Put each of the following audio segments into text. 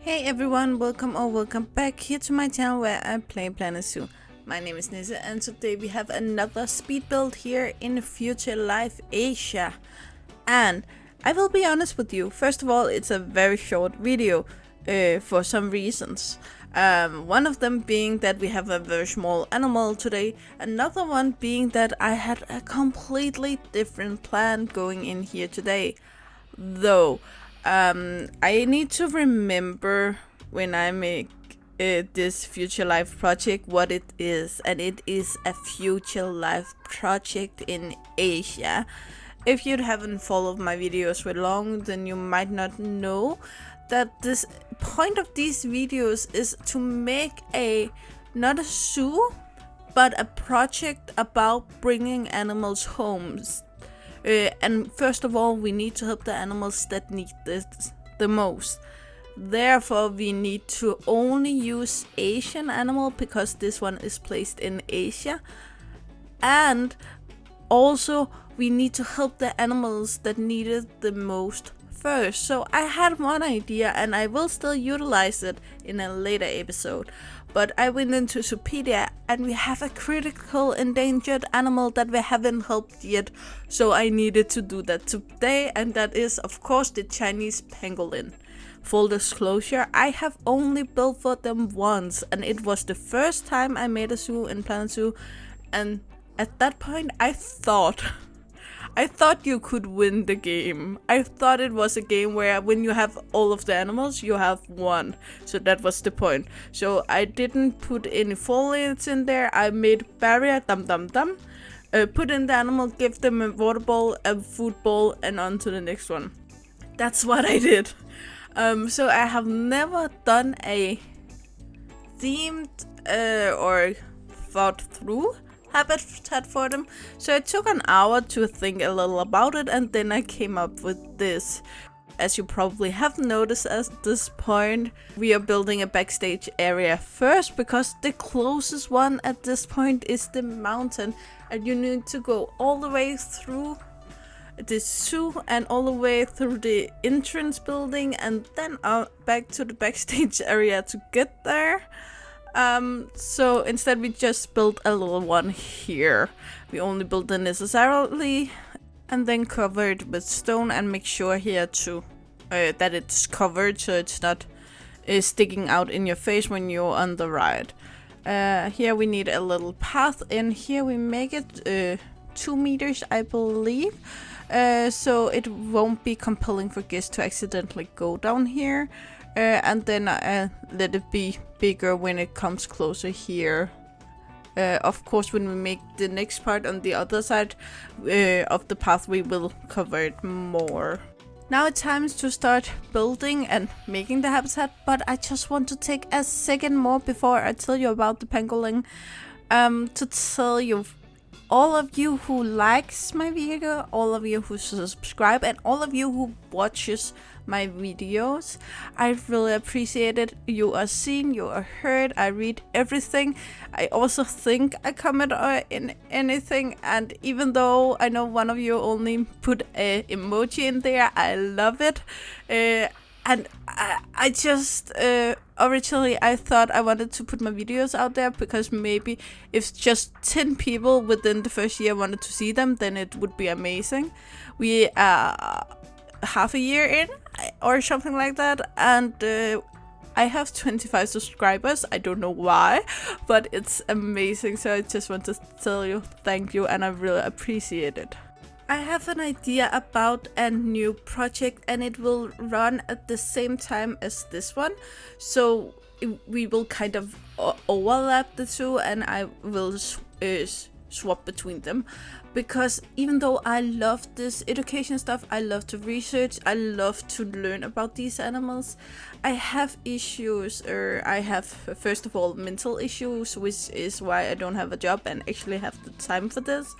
Hey everyone, welcome or welcome back here to my channel where I play Planet Zoo. My name is Nisse and today we have another speed build here in Future Life Asia. And I will be honest with you, first of all it's a very short video for some reasons. One of them being that we have a very small animal today, another one being that I had a completely different plan going in here today. Though I need to remember when I make this future life project what it is, and it is a future life project in Asia. If you haven't followed my videos for long, then you might not know that this point of these videos is to make not a zoo, but a project about bringing animals homes. And first of all, we need to help the animals that need this the most. Therefore, we need to only use Asian animal because this one is placed in Asia. And also, we need to help the animals that need it the most first. So I had one idea and I will still utilize it in a later episode. But I went into Zoopedia and we have a critical endangered animal that we haven't helped yet. So I needed to do that today, and that is of course the Chinese Pangolin. Full disclosure, I have only built for them once and it was the first time I made a zoo in Planet Zoo, and at that point I thought you could win the game. I thought it was a game where when you have all of the animals, you have one. So that was the point. So I didn't put any foliage in there. I made barrier, put in the animal, give them a water bowl, a food bowl, and on to the next one. That's what I did. So I have never done a themed or thought through habitat for them, so it took an hour to think a little about it, and then I came up with this. As you probably have noticed at this point, we are building a backstage area first because the closest one at this point is the mountain, and you need to go all the way through the zoo and all the way through the entrance building and then back to the backstage area to get there. So instead we just built a little one here. We only built the necessarily and then covered with stone, and make sure here to that it's covered so it's not sticking out in your face when you're on the ride. Here we need a little path in here. We make it 2 meters, I believe, so it won't be compelling for guests to accidentally go down here. And then let it be bigger when it comes closer here. Of course, when we make the next part on the other side of the path, we will cover it more. Now it's time to start building and making the habitat, but I just want to take a second more before I tell you about the pangolin, to tell you, all of you who likes my video, all of you who subscribe, and all of you who watches my videos, I really appreciate it. You are seen, you are heard, I read everything. I also think I comment in anything, and even though I know one of you only put a emoji in there, I love it. And I just, originally I thought I wanted to put my videos out there because maybe if just 10 people within the first year wanted to see them, then it would be amazing. We are half a year in or something like that, and I have 25 subscribers. I don't know why, but it's amazing. So I just want to tell you thank you, and I really appreciate it. I have an idea about a new project, and it will run at the same time as this one. So we will kind of overlap the two, and I will swap between them. Because even though I love this education stuff, I love to research, I love to learn about these animals, I have issues, or I have first of all mental issues, which is why I don't have a job and actually have the time for this.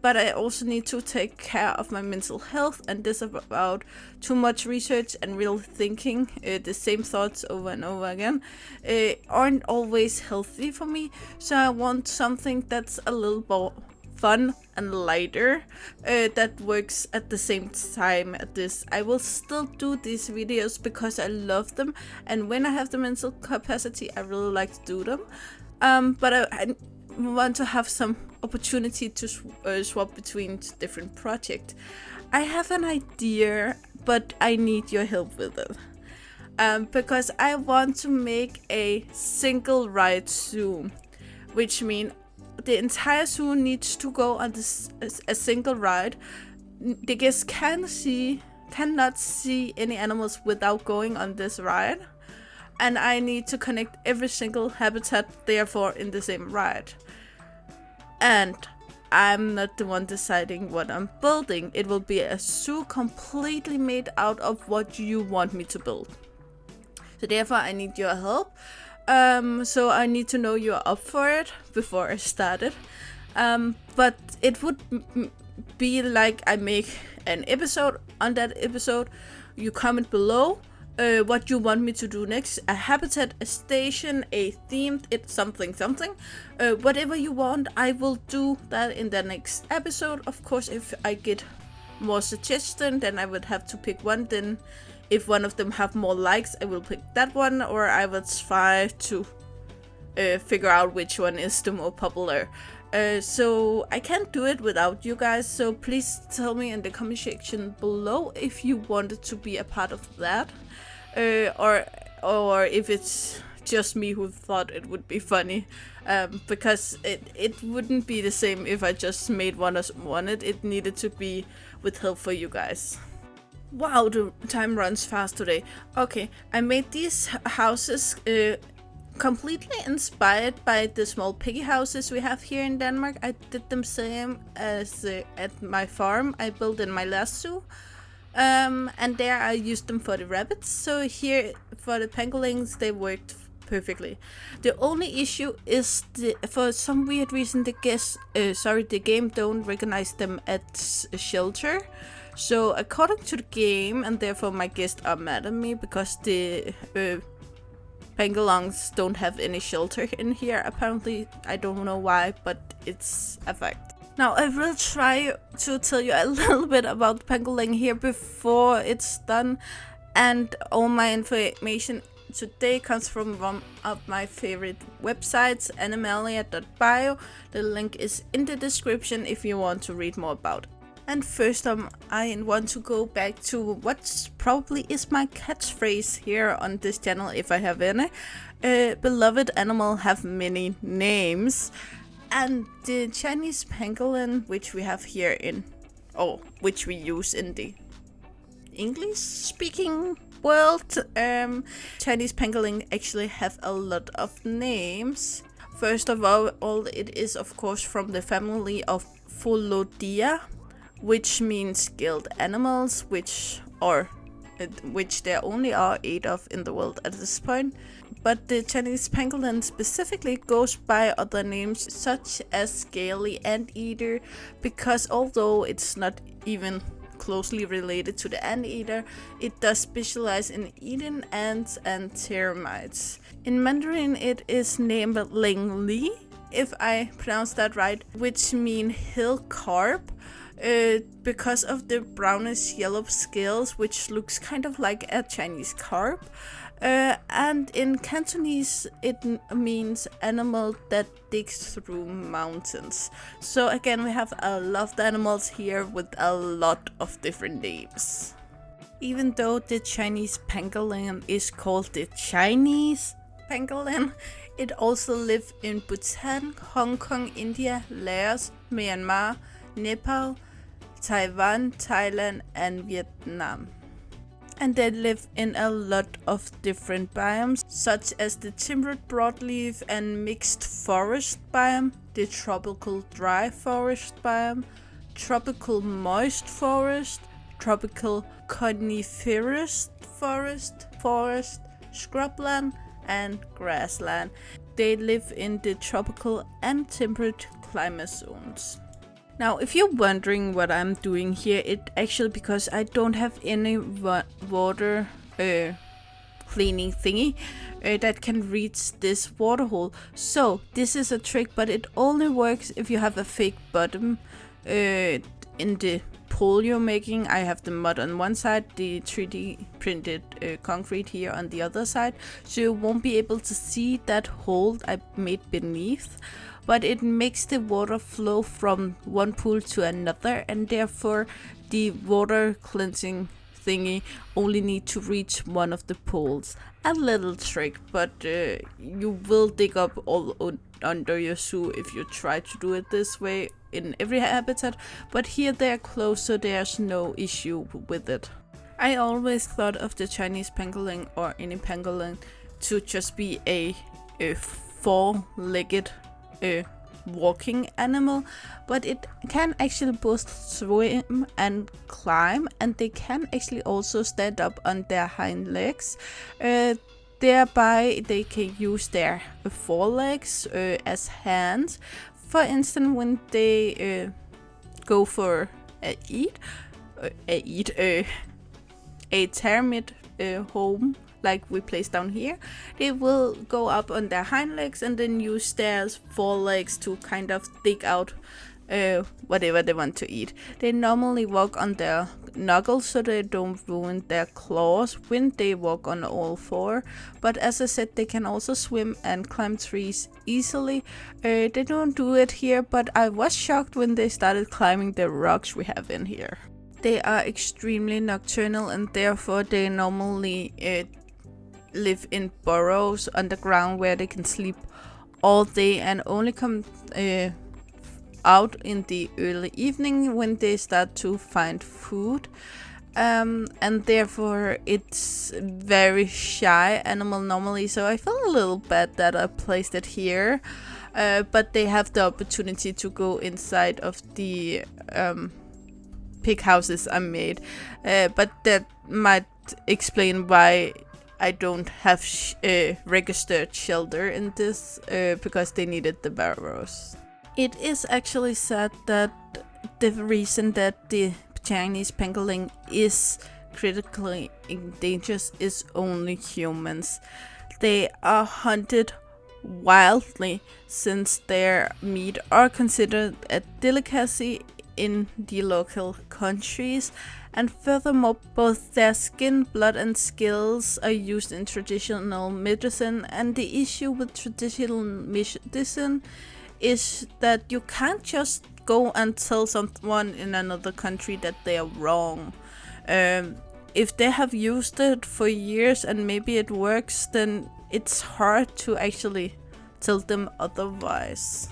But I also need to take care of my mental health, and this about too much research and real thinking, the same thoughts over and over again, aren't always healthy for me. So I want something that's a little more fun and lighter that works at the same time as this. I will still do these videos because I love them, and when I have the mental capacity I really like to do them, but I want to have some opportunity to swap between different projects. I have an idea, but I need your help with it. Because I want to make a single ride zoo, which means the entire zoo needs to go on this a single ride. The guests cannot see any animals without going on this ride, and I need to connect every single habitat therefore in the same ride. And I'm not the one deciding what I'm building. It will be a zoo completely made out of what you want me to build. So therefore I need your help. So I need to know you're up for it before I start it. But it would be like I make an episode. On that episode you comment below what you want me to do next. A habitat, a station, a theme, it's something. Whatever you want, I will do that in the next episode. Of course, if I get more suggestions, then I would have to pick one. Then if one of them have more likes, I will pick that one, or I will try to figure out which one is the more popular. So I can't do it without you guys, so please tell me in the comment section below if you wanted to be a part of that, or if it's just me who thought it would be funny, because it wouldn't be the same if I just made one as wanted. It needed to be with help for you guys. Wow, the time runs fast today. Okay, I made these houses completely inspired by the small piggy houses we have here in Denmark. I did them same as at my farm I built in my last zoo. And there I used them for the rabbits. So here for the pangolins they worked perfectly. The only issue is for some weird reason the game don't recognize them as a shelter. So according to the game, and therefore my guests are mad at me because the pangolins don't have any shelter in here. Apparently, I don't know why, but it's a fact. Now I will try to tell you a little bit about the pangolin here before it's done, and all my information today comes from one of my favorite websites, animalia.bio. The link is in the description if you want to read more about it. And first I want to go back to what probably is my catchphrase here on this channel, if I have any. Beloved animal have many names. And the Chinese pangolin, which we have here which we use in the English speaking world, Chinese pangolin actually have a lot of names. First of all, it is of course from the family of Pholodia, which means skilled animals, which there only are 8 of in the world at this point. But the Chinese pangolin specifically goes by other names such as scaly anteater, because although it's not even closely related to the anteater, it does specialize in eating ants and termites. In Mandarin it is named Ling Li, if I pronounce that right, which mean hill carp. Because of the brownish yellow scales, which looks kind of like a Chinese carp. And in Cantonese it means animal that digs through mountains. So again, we have a lot of animals here with a lot of different names. Even though the Chinese pangolin is called the Chinese pangolin, it also lives in Bhutan, Hong Kong, India, Laos, Myanmar, Nepal, Taiwan, Thailand and Vietnam. And they live in a lot of different biomes, such as the temperate broadleaf and mixed forest biome, the tropical dry forest biome, tropical moist forest, tropical coniferous forest, scrubland and grassland. They live in the tropical and temperate climate zones. Now, if you're wondering what I'm doing here, it's actually because I don't have any water cleaning thingy that can reach this water hole. So this is a trick, but it only works if you have a fake bottom in the pool you're making. I have the mud on one side, the 3D printed concrete here on the other side, so you won't be able to see that hole I made beneath, but it makes the water flow from one pool to another, and therefore the water cleansing thingy only need to reach one of the pools. A little trick, but you will dig up all under your zoo if you try to do it this way in every habitat, but here they're close, so there's no issue with it. I always thought of the Chinese pangolin or any pangolin to just be a four-legged walking animal, but it can actually both swim and climb, and they can actually also stand up on their hind legs. Thereby they can use their forelegs as hands. For instance, when they go for a termite home, like we place down here, they will go up on their hind legs and then use their forelegs to kind of dig out whatever they want to eat. They normally walk on their knuckles so they don't ruin their claws when they walk on all four, but as I said, they can also swim and climb trees easily. They don't do it here, but I was shocked when they started climbing the rocks we have in here. They are extremely nocturnal, and therefore they normally live in burrows underground where they can sleep all day and only come out in the early evening when they start to find food, and therefore it's very shy animal normally, so I feel a little bad that I placed it here, but they have the opportunity to go inside of the pig houses I made, but that might explain why I don't have registered shelter in this, because they needed the burrows. It is actually said that the reason that the Chinese pangolin is critically endangered is only humans. They are hunted wildly since their meat are considered a delicacy in the local countries, and furthermore both their skin, blood and scales are used in traditional medicine, and the issue with traditional medicine is that you can't just go and tell someone in another country that they are wrong. If they have used it for years and maybe it works, then it's hard to actually tell them otherwise.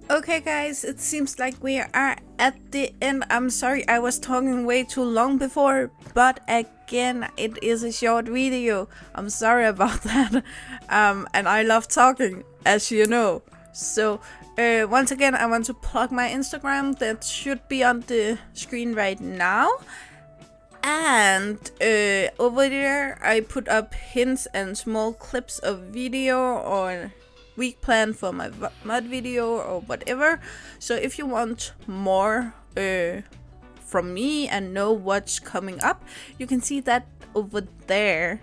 Okay guys, it seems like we are at the end. I'm sorry I was talking way too long before, but again, it is a short video. I'm sorry about that. And I love talking, as you know. So once again, I want to plug my Instagram that should be on the screen right now. And over there I put up hints and small clips of video or week plan for my mud video or whatever. So if you want more from me and know what's coming up, you can see that over there.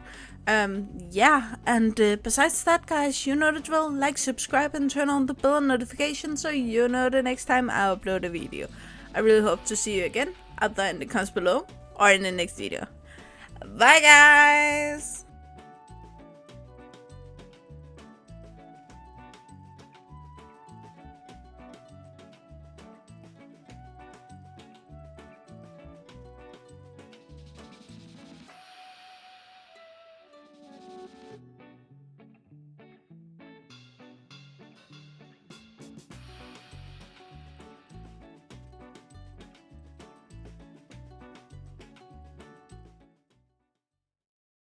Yeah, and besides that, guys, you know the drill. Like, subscribe, and turn on the bell notification so you know the next time I upload a video. I really hope to see you again up there in the comments below or in the next video. Bye, guys!